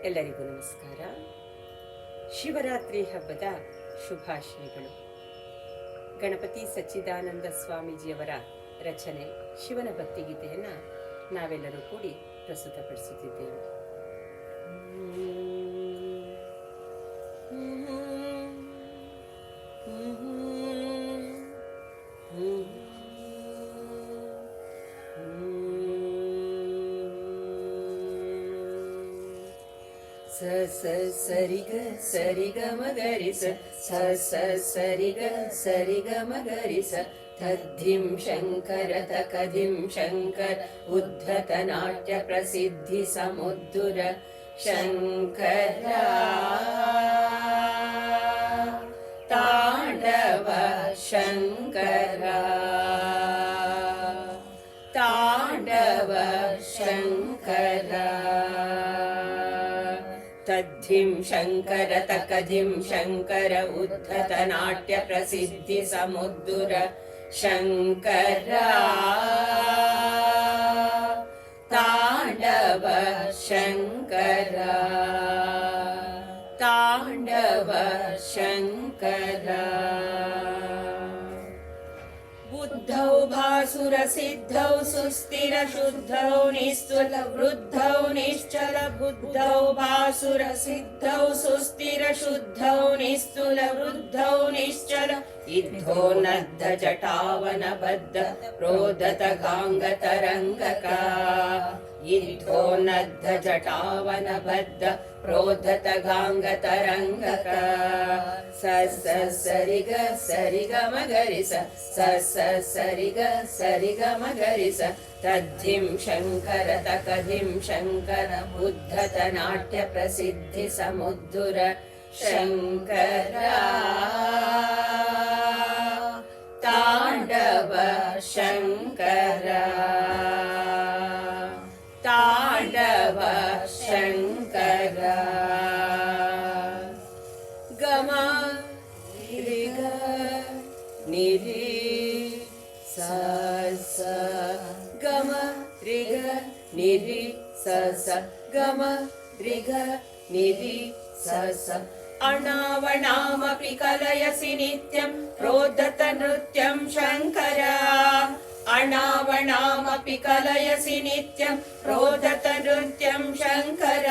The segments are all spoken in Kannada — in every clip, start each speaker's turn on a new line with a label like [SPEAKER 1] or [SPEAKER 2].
[SPEAKER 1] ಎಲ್ಲರಿಗೂ ನಮಸ್ಕಾರ. ಶಿವರಾತ್ರಿ ಹಬ್ಬದ ಶುಭಾಶಯಗಳು. ಗಣಪತಿ ಸಚ್ಚಿದಾನಂದ ಸ್ವಾಮೀಜಿಯವರ ರಚನೆ ಶಿವನ ಭಕ್ತಿಗೀತೆಯನ್ನು ನಾವೆಲ್ಲರೂ ಕೂಡಿ ಪ್ರಸ್ತುತಪಡಿಸುತ್ತಿದ್ದೇವೆ. ಸ ಸ ಸರಿ ಗ ಸರಿ ಗ ಮಗರಿ ಸ ಸ ಸ ಸರಿ ಗ ಸರಿ ಗ ಮಗರಿ ಸ ತದ್ಧಿಂ ಶಂಕರ ತಕಧಿಂ ಶಂಕರ ಉದ್ಧತ ನಾಟ್ಯ ಪ್ರಸಿದ್ಧಿ ಸಮುದ್ದುರ ಶಂಕರ ತಾಂಡವ ಶಂಕರ ತಾಂಡವ ಶಂಕರ ತದ್ಧಿಂ ಶಂಕರ ತಕಧಿಂ ಶಂಕರ ಉದ್ಧತ ನಾಟ್ಯ ಪ್ರಸಿದ್ಧಿ ಸಮುದ್ದುರ ಶಂಕರ ತಾಂಡವ ಶಂಕರ ತಾಂಡವ ಶಂಕರ ಬುದ್ಧೌ ಭಾಸುರ ಸಿದ್ಧೌ ಸುಸ್ಥಿರ ಶುದ್ಧೌ ನಿಸ್ತುಲ ವೃದ್ಧೌ ನಿಶ್ಚಲ ಬುದ್ಧೌ ಭಾಸುರ ಸಿದ್ಧೌ ಸುಸ್ಥಿರ ಶುದ್ಧೌ ನಿಸ್ತುಲ ವೃದ್ಧೌ ನಿಶ್ಚಲ ಇದ್ಧೋನ್ನದ್ಧ ಜಟಾವನ ಬದ್ಧ ಪ್ರೋದತ ಗಾಂಗ ತರಂಗಕ ಇದ್ಧೋನ್ನದ್ಧ ಜಟಾವನ ಬದ್ಧ ಪ್ರೋದತ ಗಾಂಗ ತರಂಗಕ ಸ ಸ ಸರಿ ಗ ಸರಿ ಗ ಮಗರಿ ಸ ಸ ಸ ಸರಿ ಗ ಸರಿ ಗ ಮಗರಿ ಸ ತದ್ಧಿಂ ಶಂಕರ ತಕಧಿಂ ಶಂಕರ ಉದ್ಧತ ನಾಟ್ಯ ಪ್ರಸಿದ್ಧಿ ಸಮುದ್ದುರ ಶಂಕರ ತಾಂಡವ ಶಂಕರ ತಾಂಡವ ಶಂಕರ ಗಮ ರಿಗ ನಿರಿ ಸ ಸ ಗಮ ರಿಗ ನಿರಿ ಸ ಸ ಗಮ ರಿಗ ನಿರಿ ಸ ಸ ಅಣಾವಣಾಮಪಿ ಕಲಯಸಿ ನಿತ್ಯಂ ಪ್ರೋದತ ನೃತ್ಯಂ ಶಂಕರ ಅಣಾವಣಾಮಪಿ ಕಲಯಸಿ ನಿತ್ಯಂ ಪ್ರೋದತ ನೃತ್ಯಂ ಶಂಕರ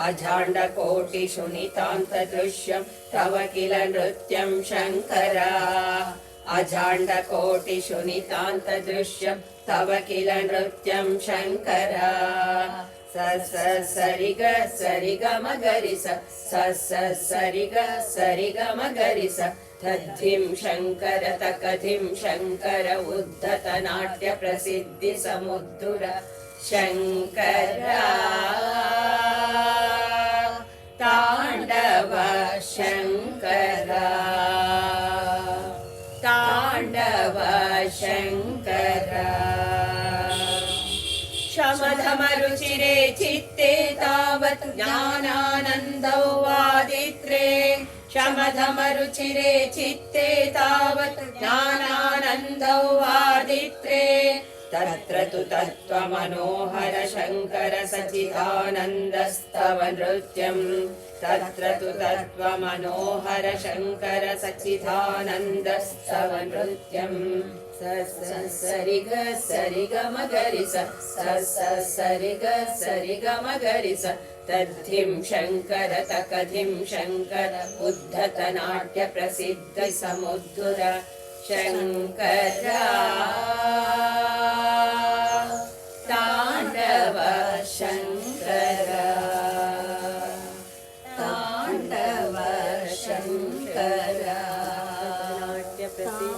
[SPEAKER 1] ಅಜಾಂಡ ಕೋಟಿ ಶುನಿತಾಂತ ದೃಶ್ಯಂ ತವ ಕಿಲ ನೃತ್ಯಂ ಶಂಕರ ಅಜಾಂಡ ಕೋಟಿ ಶುನಿತಾಂತ ದೃಶ್ಯಂ ತವ ಕಿಲ ನೃತ್ಯಂ ಶಂಕರ ಸ ಸ ಸರಿ ಗ ಸರಿ ಗ ಮಗರಿ ಸ ಸ ಸ ಸರಿ ಗ ಸರಿ ಗ ಮಗರಿ ಸ ತದ್ಧಿಂ ಶಂಕರ ತಕಧಿಂ ಶಂಕರ ಉದ್ಧತ ನಾಟ್ಯ ಪ್ರಸಿದ್ಧಿ ಸಮುದ್ದುರ ಶಂಕರ ತಾಂಡವ ಶಂಕರ ತಾಂಡವ ಶಂಕರ ಶಮಧಮ ರುಚಿರೆ ಚಿತ್ತೆ ತಾವತ್ ಜ್ಞಾನಾನಂದೌ ವಾದಿತ್ರೆ ಶಮಧಮ ರುಚಿರೆ ಚಿತ್ತೆ ತಾವತ್ ಜ್ಞಾನಾನಂದೌ ವಾದಿತ್ರೆ ತತ್ರ ತು ತತ್ವ ಮನೋಹರ ಶಂಕರ ಸಚ್ಚಿದಾನಂದಸ್ತವ ನೃತ್ಯಂ ತತ್ರ ತು ತತ್ವ ಮನೋಹರ ಶಂಕರ ಸಚ್ಚಿದಾನಂದಸ್ತವ ನೃತ್ಯಂ ಸ ಸ ಸರಿ ಗ ಸರಿ ಗ ಮಗರಿ ಸ ಸ ಸ ಸರಿ ಗ ಸರಿ ಗ ಮಗರಿ ಸ ತದ್ಧಿಂ ಶಂಕರ ತಕಧಿಂ ಶಂಕರ ಉದ್ಧತ ನಾಟ್ಯ ಪ್ರಸಿದ್ಧ ಸಮುದ್ದುರ ಶಂಕರ ತಾಂಡವ ಶಂಕರ ತಾಂಡವ ಶಂಕರ ನಾಟ್ಯ ಪ್ರಸಿದ್ಧ